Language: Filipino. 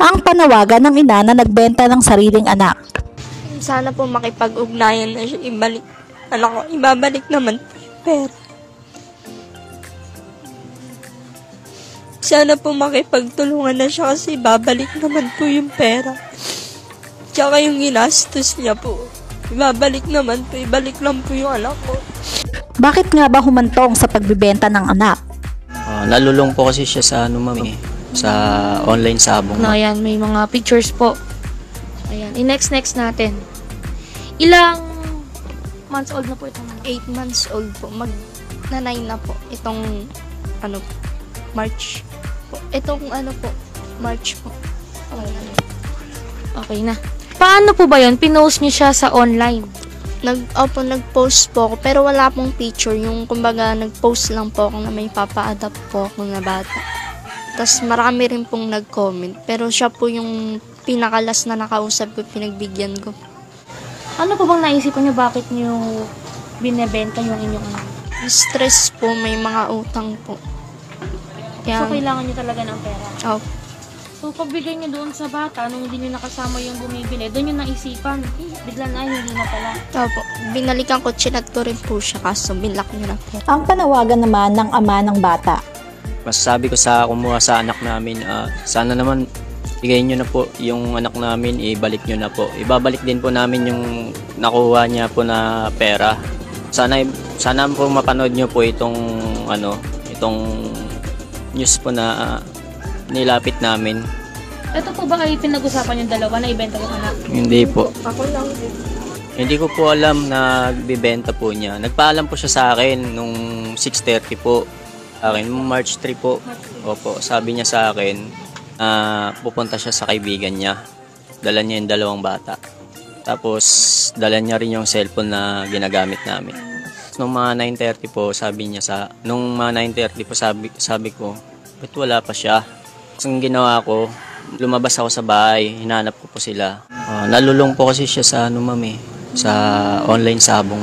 ang panawagan ng ina na nagbenta ng sariling anak. Sana po makipag-ugnayan na siya, ibabalik naman po yung pera. Sana po makipagtulungan na siya kasi babalik naman po yung pera. Tsaka yung ginastos niya po, ibabalik naman po, ibalik lang po yung anak ko. Bakit nga ba humantong sa pagbibenta ng anak? Nalulong po kasi siya sa sa online sabong. Ayan, may mga pictures po. Ayan, i-next natin. Ilang months old na po itong 8 months old po, mag-9 na po. Itong, March po. March po. Okay na. Paano po ba yun? Pinost niyo siya sa online? Nag-post po ako, pero wala pong picture. Yung, kumbaga, nag-post lang po ako na may papa-adapt po ako na bata. Tapos marami rin pong nag-comment. Pero siya po yung pinakalas na nakausap ko, pinagbigyan ko. Ano po bang naisipan niyo bakit niyo binebenta yung inyong anak? Stress po, may mga utang po. So, kailangan niyo talaga ng pera? Oh. So, pagbigay niyo doon sa bata, nung hindi niyo nakasama yung bumibili, doon yung naisipan, bigla na, hindi na pala. Opo, binalikan ko, chinat ko rin po siya, kaso binlock niya na po. Ang panawagan naman ng ama ng bata. Masasabi ko sa kumuha sa anak namin, sana naman bigay nyo na po yung anak namin, ibalik nyo na po. Ibabalik din po namin yung nakuha niya po na pera. Sana po mapanood nyo po itong news po na nilapit namin. Ito po ba ay pinag-usapan yung dalawa na ibenta yung anak? Hindi po. Ako lang din. Hindi ko po alam na bibenta po niya. Nagpaalam po siya sa akin nung 6:30 po. Akin, March 3 po. Opo, sabi niya sa akin, pupunta siya sa kaibigan niya. Dala niya yung dalawang bata. Tapos, dala niya rin yung cellphone na ginagamit namin. Nung mga 9:30 po, sabi ko, ba't wala pa siya? Ang ginawa ko, lumabas ako sa bahay, hinanap ko po sila. Nalulong po kasi siya sa sa online sabong,